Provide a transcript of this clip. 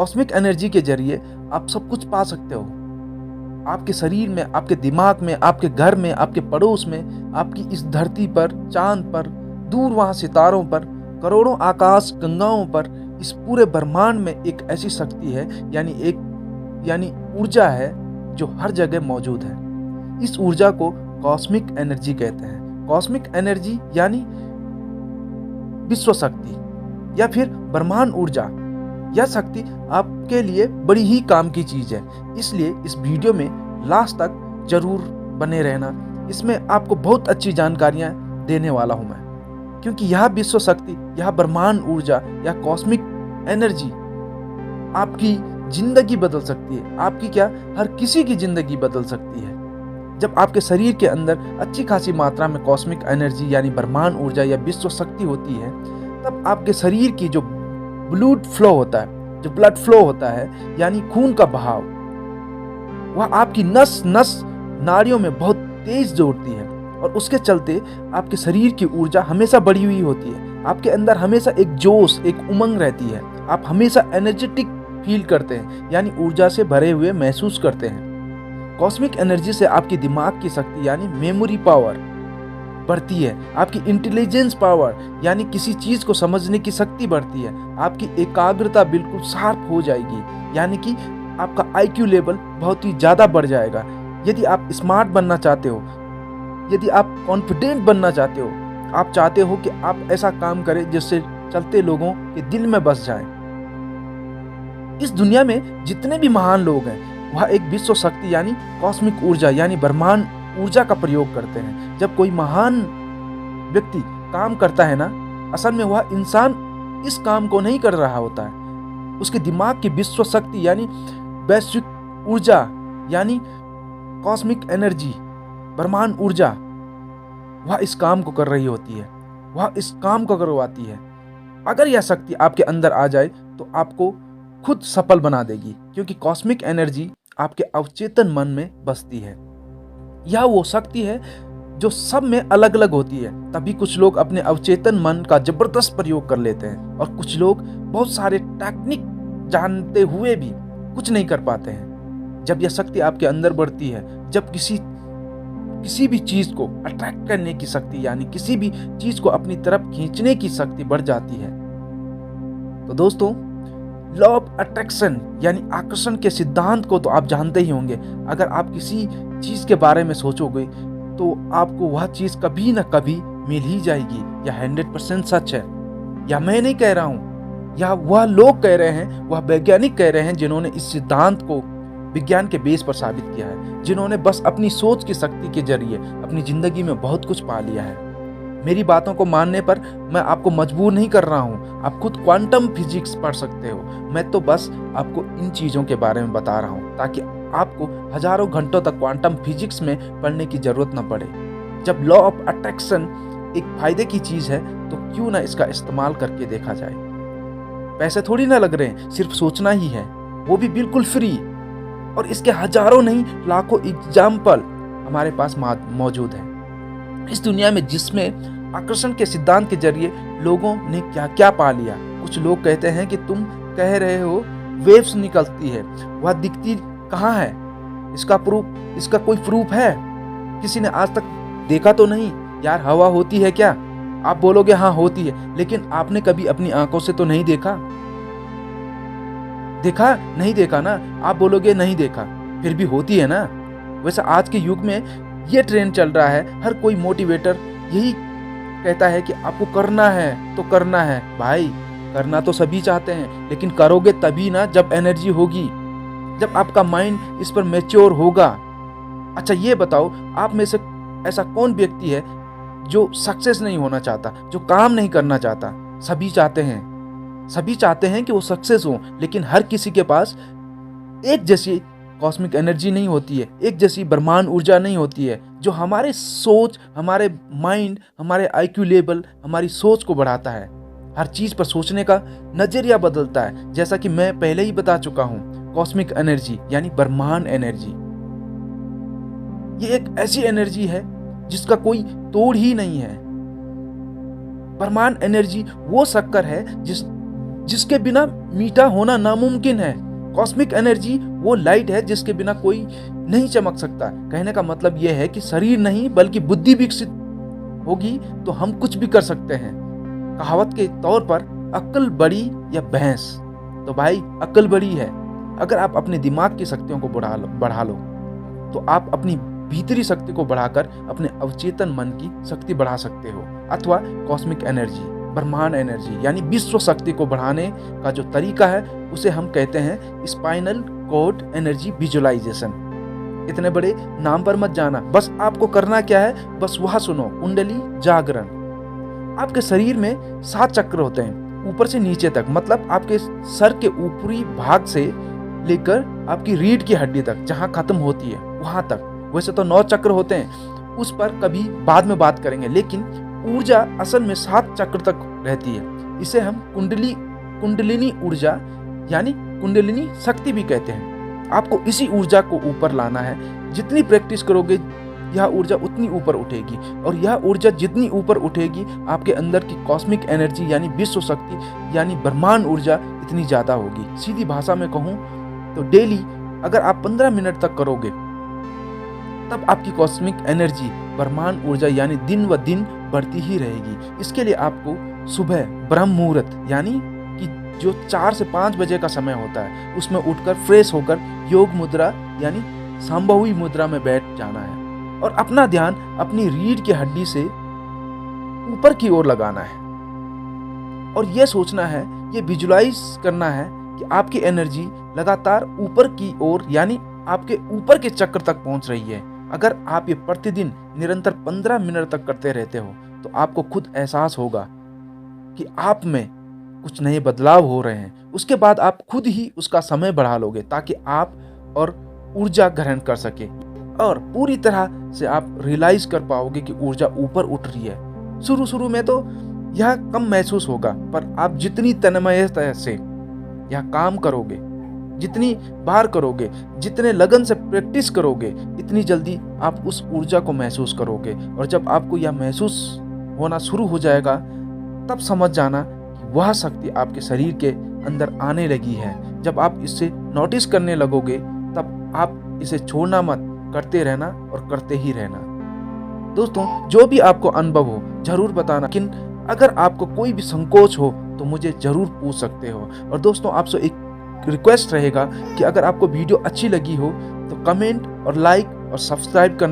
Cosmic energy के जरिए आप सब कुछ पा सकते हो। आपके शरीर में, आपके दिमाग में, आपके घर में, आपके पड़ोस में, आपकी इस धरती पर, चांद पर, दूर वहाँ सितारों पर, करोड़ों आकाश गंगाओं पर, इस पूरे ब्रह्मांड में एक ऐसी शक्ति है, यानी ऊर्जा है जो हर जगह मौजूद है। इस ऊर्जा को कॉस्मिक एनर्जी कहते हैं। कॉस्मिक एनर्जी यानी विश्व शक्ति या फिर ब्रह्मांड ऊर्जा। यह शक्ति आपके लिए बड़ी ही काम की चीज है, इसलिए इस वीडियो में लास्ट तक जरूर बने रहना। इसमें आपको बहुत अच्छी जानकारियां देने वाला हूं मैं, क्योंकि यह विश्व शक्ति, यह ब्रह्मांड ऊर्जा या कॉस्मिक एनर्जी आपकी जिंदगी बदल सकती है। आपकी क्या, हर किसी की जिंदगी बदल सकती है। जब आपके शरीर के अंदर अच्छी खासी मात्रा में कॉस्मिक एनर्जी यानी ब्रह्मांड ऊर्जा या विश्व शक्ति होती है, तब आपके शरीर की जो ब्लड फ्लो होता है यानी खून का बहाव, वह आपकी नस नस नाड़ियों में बहुत तेज दौड़ती है, और उसके चलते आपके शरीर की ऊर्जा हमेशा बढ़ी हुई होती है। आपके अंदर हमेशा एक जोश, एक उमंग रहती है। आप हमेशा एनर्जेटिक फील करते हैं, यानी ऊर्जा से भरे हुए महसूस करते हैं। कॉस्मिक एनर्जी से आपकी दिमाग की शक्ति यानी मेमोरी पावर बढ़ती है। आपकी इंटेलिजेंस पावर यानी किसी चीज को समझने की शक्ति बढ़ती है। आपकी एकाग्रता बिल्कुल शार्प हो जाएगी, यानी कि आपका आईक्यू लेवल बहुत ही ज्यादा बढ़ जाएगा। यदि आप स्मार्ट बनना चाहते हो, यदि आप कॉन्फिडेंट बनना चाहते हो, आप चाहते हो कि आप ऐसा काम करें जिससे चलते लोगों के दिल में बस जाए। इस दुनिया में जितने भी महान लोग हैं, वह एक विश्व शक्ति यानी कॉस्मिक ऊर्जा यानी ब्रह्मांड ऊर्जा का प्रयोग करते हैं। जब कोई महान व्यक्ति काम करता है ना, असल में वह इंसान इस काम को नहीं कर रहा होता है। उसके दिमाग की विश्व शक्ति यानी वैश्विक ऊर्जा यानी कॉस्मिक एनर्जी, ब्रह्मांड ऊर्जा, वह इस काम को कर रही होती है, वह इस काम को करवाती है। अगर यह शक्ति आपके अंदर आ जाए तो आपको खुद सफल बना देगी, क्योंकि कॉस्मिक एनर्जी आपके अवचेतन मन में बसती है। यह वो शक्ति है जो सब में अलग अलग होती है। तभी कुछ लोग अपने अवचेतन मन का जबरदस्त प्रयोग कर लेते हैं, और कुछ लोग बहुत सारे टेक्निक जानते हुए भी कुछ नहीं कर पाते हैं। जब यह शक्ति आपके अंदर बढ़ती है, जब किसी भी चीज को अट्रैक्ट करने की शक्ति यानी किसी भी चीज को अपनी तरफ खींचने की शक्ति बढ़ जाती है। तो दोस्तों, लॉ ऑफ अट्रैक्शन यानी आकर्षण के सिद्धांत को तो आप जानते ही होंगे। अगर आप किसी चीज के बारे में सोचोगे तो आपको वह चीज कभी ना कभी मिल ही जाएगी। यह 100% सच है। यह मैं नहीं कह रहा हूं, यह वह लोग कह रहे हैं, वह वैज्ञानिक कह रहे हैं जिन्होंने इस सिद्धांत को विज्ञान के बेस पर साबित किया है, जिन्होंने बस अपनी सोच की शक्ति के जरिए अपनी जिंदगी में बहुत कुछ पा लिया है। मेरी बातों को मानने पर मैं आपको मजबूर नहीं कर रहा हूं। आप खुद क्वांटम फिजिक्स पढ़ सकते हो। मैं तो बस आपको इन चीजों के बारे में बता रहा हूं, ताकि आपको हजारों घंटों तक क्वांटम फिजिक्स में पढ़ने की जरूरत न पड़े। जब लॉ ऑफ अट्रैक्शन एक फायदे की चीज है, तो क्यों ना इसका इस्तेमाल करके देखा जाए। पैसे थोड़ी ना लग रहे हैं, सिर्फ सोचना ही है, वो भी बिल्कुल फ्री। और इसके हजारों नहीं लाखों एग्जाम्पल हमारे पास मौजूद है इस दुनिया में, जिसमें आकर्षण के सिद्धांत के जरिए लोगों ने क्या क्या पा लिया। कुछ लोग कहते हैं कि तुम कह रहे हो वेव्स निकलती है, वह दिखती कहाँ है? इसका कोई प्रूफ है? किसी ने आज तक देखा तो नहीं। यार, हवा होती है क्या? आप बोलोगे हाँ होती है, लेकिन आपने कभी अपनी आंखों से तो नहीं देखा नहीं देखा ना। आप बोलोगे नहीं देखा, फिर भी होती है ना। वैसे आज के युग में ये ट्रेंड चल रहा है, हर कोई मोटिवेटर यही कहता है कि आपको करना है तो करना है। भाई, करना तो सभी चाहते हैं, लेकिन करोगे तभी ना जब एनर्जी होगी, जब आपका माइंड इस पर मैच्योर होगा। अच्छा, ये बताओ, आप में से ऐसा कौन व्यक्ति है जो सक्सेस नहीं होना चाहता, जो काम नहीं करना चाहता? सभी चाहते हैं कि वो सक्सेस हो, लेकिन हर किसी के पास एक जैसी कॉस्मिक एनर्जी नहीं होती है, एक जैसी ब्रह्मांड ऊर्जा नहीं होती है, जो हमारे सोच, हमारे माइंड, हमारे आईक्यू लेवल, हमारी सोच को बढ़ाता है। हर चीज पर सोचने का नजरिया बदलता है। जैसा कि मैं पहले ही बता चुका हूं, कॉस्मिक एनर्जी यानी ब्रह्मांड एनर्जी, ये एक ऐसी एनर्जी है जिसका कोई तोड़ ही नहीं है। ब्रह्मांड एनर्जी वो शक्कर है जिसके बिना मीठा होना नामुमकिन है। कॉस्मिक एनर्जी वो लाइट है जिसके बिना कोई नहीं चमक सकता। कहने का मतलब यह है कि शरीर नहीं बल्कि बुद्धि विकसित होगी तो हम कुछ भी कर सकते हैं। कहावत के तौर पर अक्ल बड़ी या भैंस, तो भाई अक्ल बड़ी है। अगर आप अपने दिमाग की शक्तियों को बढ़ा लो तो आप अपनी भीतरी शक्ति को बढ़ाकर अपने अवचेतन मन की शक्ति बढ़ा सकते हो। अथवा कॉस्मिक एनर्जी, ब्रह्मांड एनर्जी यानी विश्व शक्ति को बढ़ाने का जो तरीका है उसे हम कहते हैं स्पाइनल कॉर्ड एनर्जी विजुअलाइजेशन। इतने बड़े नाम पर मत जाना, बस आपको करना क्या है, बस वह सुनो, कुंडली जागरण। आपके शरीर में 7 चक्र होते हैं ऊपर से नीचे तक, मतलब आपके सर के ऊपरी भाग से लेकर आपकी रीढ़ की हड्डी तक जहां खत्म होती है वहां तक। वैसे तो 9 चक्र होते हैं, उस पर कभी बाद में बात करेंगे, लेकिन ऊर्जा असल में 7 चक्र तक रहती है। इसे हम कुंडलिनी ऊर्जा यानी कुंडलिनी शक्ति भी कहते हैं। आपको इसी ऊर्जा को ऊपर लाना है। जितनी प्रैक्टिस करोगे यह ऊर्जा उतनी ऊपर उठेगी, और यह ऊर्जा जितनी ऊपर उठेगी आपके अंदर की कॉस्मिक एनर्जी यानी विश्व शक्ति यानी ब्रह्मांड ऊर्जा इतनी ज़्यादा होगी। सीधी भाषा में कहूँ तो डेली अगर आप 15 मिनट तक करोगे तब आपकी कॉस्मिक एनर्जी ब्रह्मांड ऊर्जा यानी दिन व दिन बढ़ती ही रहेगी। इसके लिए आपको सुबह ब्रह्म मुहूर्त यानी कि जो 4 से 5 बजे का समय होता है उसमें उठकर फ्रेश होकर योग मुद्रा यानी संभवी मुद्रा में बैठ जाना है और अपना ध्यान अपनी रीढ़ की हड्डी से ऊपर की ओर लगाना है और यह सोचना है, ये विजुलाइज करना है कि आपकी एनर्जी लगातार ऊपर की ओर यानी आपके ऊपर के चक्र तक पहुंच रही है। अगर आप ये प्रतिदिन निरंतर 15 मिनट तक करते रहते हो तो आपको खुद एहसास होगा कि आप में कुछ नए बदलाव हो रहे हैं। उसके बाद आप खुद ही उसका समय बढ़ा लोगे ताकि आप और ऊर्जा ग्रहण कर सके और पूरी तरह से आप रियलाइज कर पाओगे कि ऊर्जा ऊपर उठ रही है। शुरू में तो यह कम महसूस होगा, पर आप जितनी तन्मयता से यह काम करोगे, जितनी बार करोगे, जितने लगन से प्रैक्टिस करोगे, इतनी जल्दी आप उस ऊर्जा को महसूस करोगे। और जब आपको यह महसूस होना शुरू हो जाएगा तब समझ जाना कि वह शक्ति आपके शरीर के अंदर आने लगी है। जब आप इससे नोटिस करने लगोगे तब आप इसे छोड़ना मत, करते रहना और करते ही रहना। दोस्तों, जो भी आपको अनुभव हो जरूर बताना, लेकिन अगर आपको कोई भी संकोच हो तो मुझे जरूर पूछ सकते हो। और दोस्तों, आपसे एक रिक्वेस्ट रहेगा कि अगर आपको वीडियो अच्छी लगी हो तो कमेंट और लाइक और सब्सक्राइब करना